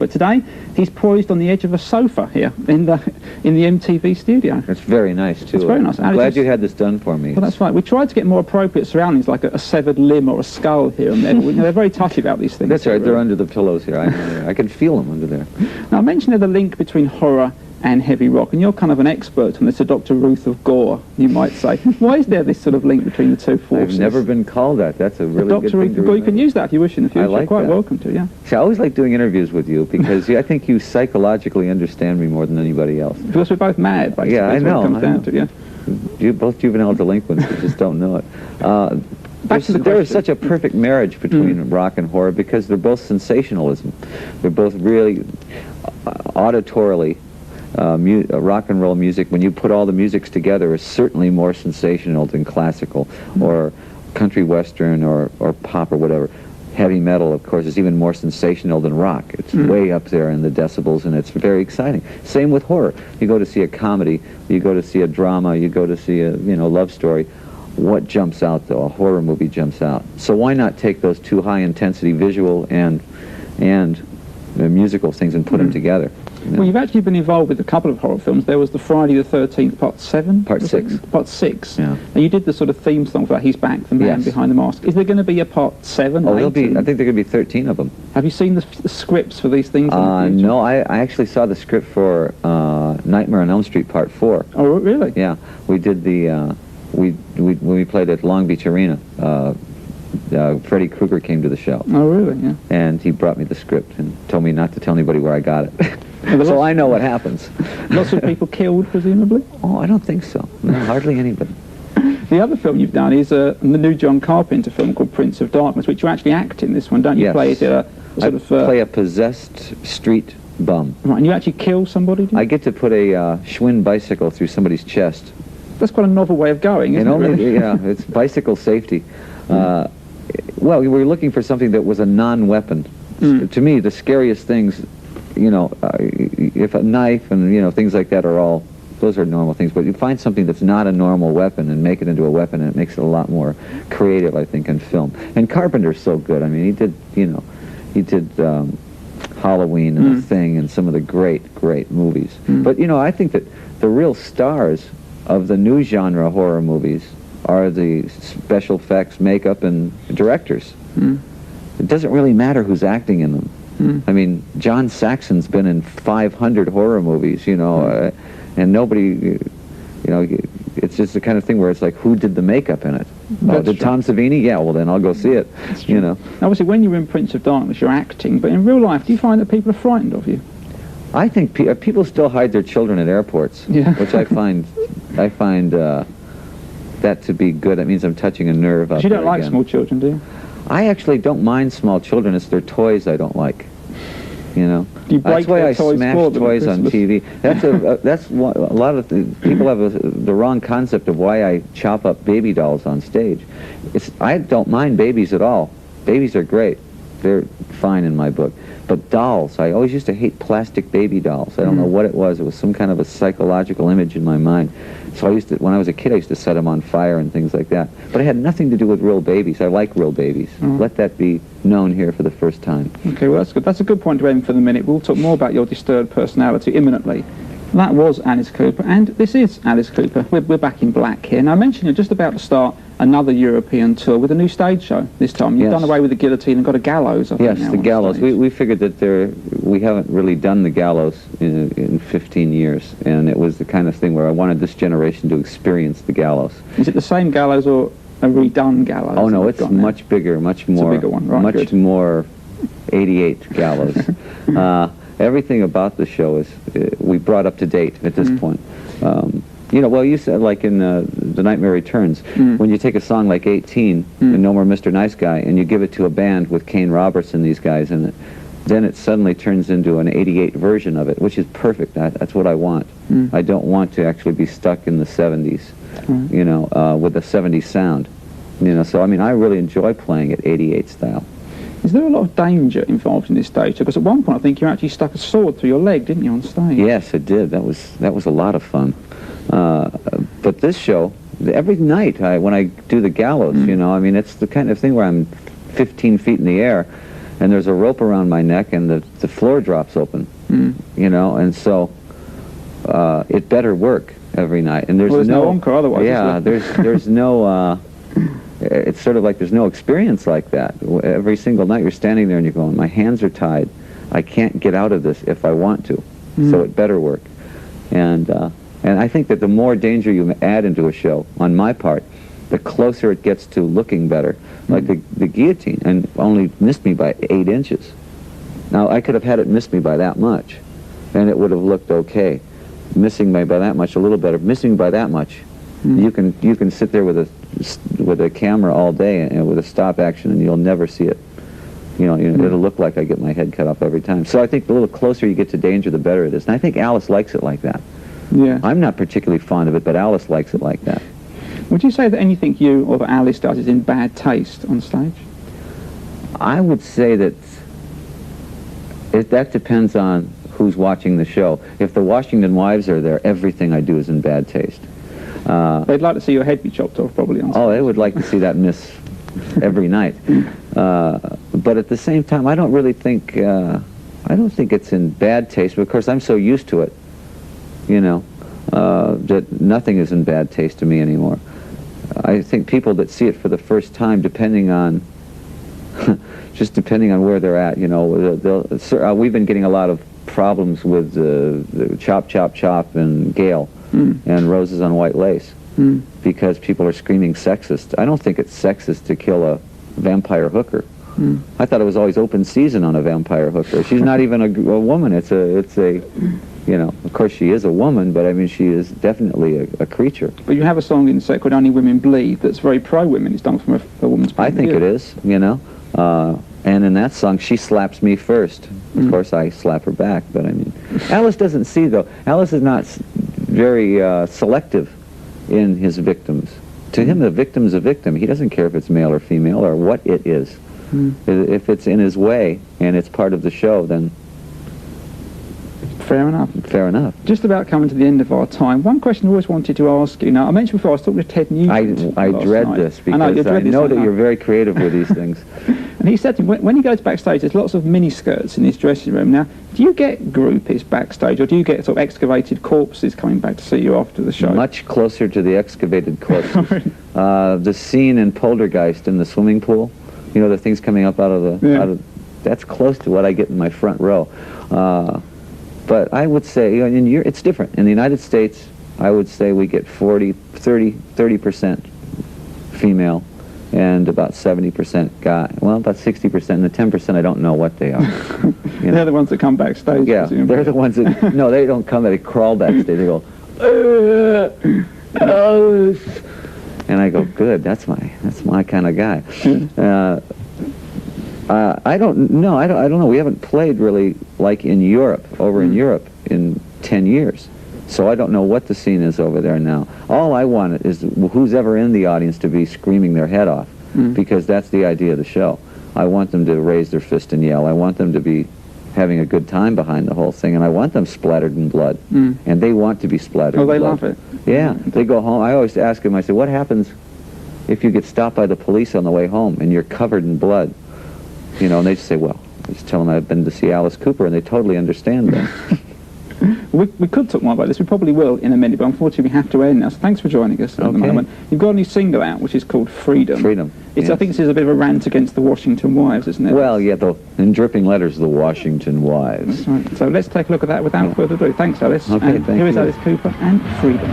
But today, he's poised on the edge of a sofa here in the MTV studio. It's very nice, too. It's very nice. I'm glad you had this done for me. Well, that's right. We tried to get more appropriate surroundings, like a severed limb or a skull here and there. But they're very touchy about these things. That's right. Really. They're under the pillows here. I can feel them under there. Now, I mentioned the link between horror and heavy rock, and you're kind of an expert on this, a Dr. Ruth of Gore, you might say. Why is there this sort of link between the two forces? I've never been called that. That's a really good thing to remember. Well, you can use that if you wish in the future. I like You're quite that. welcome to, yeah. See, I always like doing interviews with you because I think you psychologically understand me more than anybody else. Because we're both mad, basically. Yeah, I know. What it comes down to, yeah. You're both juvenile delinquents, you just don't know it. There is such a perfect marriage between rock and horror because they're both sensationalism. They're both really auditorily rock and roll music. When you put all the musics together, is certainly more sensational than classical or country western or pop or whatever. Heavy metal, of course, is even more sensational than rock. It's way up there in the decibels, and it's very exciting. Same with horror. You go to see a comedy, you go to see a drama, you go to see a love story. What jumps out, though? A horror movie jumps out. So why not take those two high-intensity visual and the musical things and put them together? Well, you've actually been involved with a couple of horror films. There was the Friday the 13th, Part 7? Part 6. Part 6. Yeah. And you did the sort of theme song for that, He's Back, the man behind the mask. Is there going to be a Part 7? Oh, I think there could be 13 of them. Have you seen the scripts for these things? No, I actually saw the script for Nightmare on Elm Street Part 4. Oh, really? Yeah. We did the, when we played at Long Beach Arena, Freddy Krueger came to the show. Oh, really? Yeah. And he brought me the script and told me not to tell anybody where I got it. So I know what happens. Lots of people killed, presumably? Oh, I don't think so. No, hardly anybody. The other film you've done is the new John Carpenter film called Prince of Darkness, which you actually act in this one, don't you? Yes. Play it a sort of... play a possessed street bum. Right, and you actually kill somebody, do you? I get to put a Schwinn bicycle through somebody's chest. That's quite a novel way of going, isn't it? Really? Yeah, it's bicycle safety. Well, we were looking for something that was a non-weapon. To me, the scariest things, if a knife and, things like that are all, those are normal things, but you find something that's not a normal weapon and make it into a weapon, and it makes it a lot more creative, I think, in film. And Carpenter's so good. I mean, he did Halloween and The Thing and some of the great, great movies. But, I think that the real stars of the new genre horror movies are the special effects, makeup, and directors. It doesn't really matter who's acting in them. I mean, John Saxon's been in 500 horror movies, and nobody, it's just the kind of thing where it's like, who did the makeup in it? Did Tom Savini? Yeah, well then I'll go see it, Obviously, when you're in Prince of Darkness, you're acting, but in real life, do you find that people are frightened of you? I think people still hide their children at airports, which I find that to be good. That means I'm touching a nerve up there. You don't like small children, do you? I actually don't mind small children. It's their toys I don't like. Do you break that's why I toys smash toys on TV. That's a lot of people have the wrong concept of why I chop up baby dolls on stage. I don't mind babies at all. Babies are great. They're fine in my book. But dolls, I always used to hate plastic baby dolls. I don't know what it was. It was some kind of a psychological image in my mind. So when I was a kid, I used to set them on fire and things like that. But it had nothing to do with real babies. I like real babies. Let that be known here for the first time. Okay, well, that's good. That's a good point to end for the minute. We'll talk more about your disturbed personality imminently. That was Alice Cooper, and this is Alice Cooper. We're back in black here. Now, I mentioned you're just about to start another European tour with a new stage show this time. You've done away with the guillotine and got a gallows, I think. Yes, the gallows. We figured that we haven't really done the gallows in 15 years, and it was the kind of thing where I wanted this generation to experience the gallows. Is it the same gallows or a redone gallows? Oh, no, it's much bigger, much more... It's a bigger one, right? Much more 88 gallows. Everything about the show is we brought up to date at this point. Well, you said, like in The Nightmare Returns, when you take a song like 18, and No More Mr. Nice Guy, and you give it to a band with Kane Roberts and these guys in it, then it suddenly turns into an 88 version of it, which is perfect. That's what I want. I don't want to actually be stuck in the 70s, with the 70s sound. So, I mean, I really enjoy playing it 88 style. Is there a lot of danger involved in this stage? Because at one point, I think you actually stuck a sword through your leg, didn't you, on stage? Yes, it did. That was a lot of fun. But this show, every night when I do the gallows, I mean, it's the kind of thing where I'm 15 feet in the air, and there's a rope around my neck, and the floor drops open, you know, and so it better work every night. And there's no encore otherwise. Yeah, there's no. It's sort of like there's no experience like that. Every single night you're standing there and you're going, my hands are tied. I can't get out of this if I want to, so it better work. And I think that the more danger you add into a show, on my part, the closer it gets to looking better. Like the guillotine, and only missed me by 8 inches. Now, I could have had it miss me by that much, and it would have looked okay. Missing me by that much, a little better. Missing by that much, you can sit there with a camera all day and with a stop action, and you'll never see it. You know, it'll look like I get my head cut off every time. So I think the little closer you get to danger, the better it is. And I think Alice likes it like that. Yeah. I'm not particularly fond of it, but Alice likes it like that. Would you say that anything you or that Alice does is in bad taste on stage? I would say that that depends on who's watching the show. If the Washington Wives are there, everything I do is in bad taste. They'd like to see your head be chopped off, probably. On stage. Oh, they would like to see that miss every night. But at the same time, I don't really think, I don't think it's in bad taste. But of course, I'm so used to it, you know, that nothing is in bad taste to me anymore. I think people that see it for the first time, depending on, just depending on where they're at, you know, we've been getting a lot of problems with the Chop, Chop, Chop and Gale and Roses on White Lace because people are screaming sexist. I don't think it's sexist to kill a vampire hooker. I thought it was always open season on a vampire hooker. She's not even a woman. It's a, you know, of course she is a woman, but I mean she is definitely a creature. But you have a song in the set called Only Women Bleed that's very pro-women. It's done from a woman's point I think of view. it is, you know. And in that song, she slaps me first. Of course, I slap her back, but I mean, Alice doesn't see, though. Alice is not very selective in his victims. To him, the victim's a victim. He doesn't care if it's male or female or what it is. If it's in his way and it's part of the show, then fair enough. Fair enough. Just about coming to the end of our time. One question I always wanted to ask you. Now, I mentioned before I was talking to Ted Nugent. I dread this because I know that you're very creative with these things. And he said to me, when he goes backstage, there's lots of mini-skirts in his dressing room. Now, do you get groupies backstage, or do you get sort of excavated corpses coming back to see you after the show? Much closer to the excavated corpses. The scene in Poltergeist in the swimming pool, you know, the things coming up out of the... that's close to what I get in my front row. But I would say, you know, it's different. In the United States, I would say we get 30% female and about 70% guy. Well, about 60%, and the 10% I don't know what they are. They're the ones that come backstage. Yeah, presumably. they're the ones that, no, they don't come, they crawl backstage. They go, and I go, good, that's my kind of guy. I don't know. We haven't played really like in Europe, over in Europe, in 10 years. So I don't know what the scene is over there now. All I want is who's ever in the audience to be screaming their head off, because that's the idea of the show. I want them to raise their fist and yell. I want them to be having a good time behind the whole thing, and I want them splattered in blood. And they want to be splattered in blood. Oh, they love it. Yeah, they go home. I always ask them, I say, what happens if you get stopped by the police on the way home and you're covered in blood? You know, and they just say, well, I just tell them I've been to see Alice Cooper, and they totally understand that. We could talk more about this. We probably will in a minute, but unfortunately we have to end now. So thanks for joining us at the moment. You've got a new single out, which is called Freedom. Freedom. Yes. I think this is a bit of a rant against the Washington Wives, isn't it? Well, yeah, in dripping letters, the Washington Wives. That's right. So let's take a look at that without further ado. Thanks, Alice. Okay, and thank here is you. Alice Cooper and Freedom.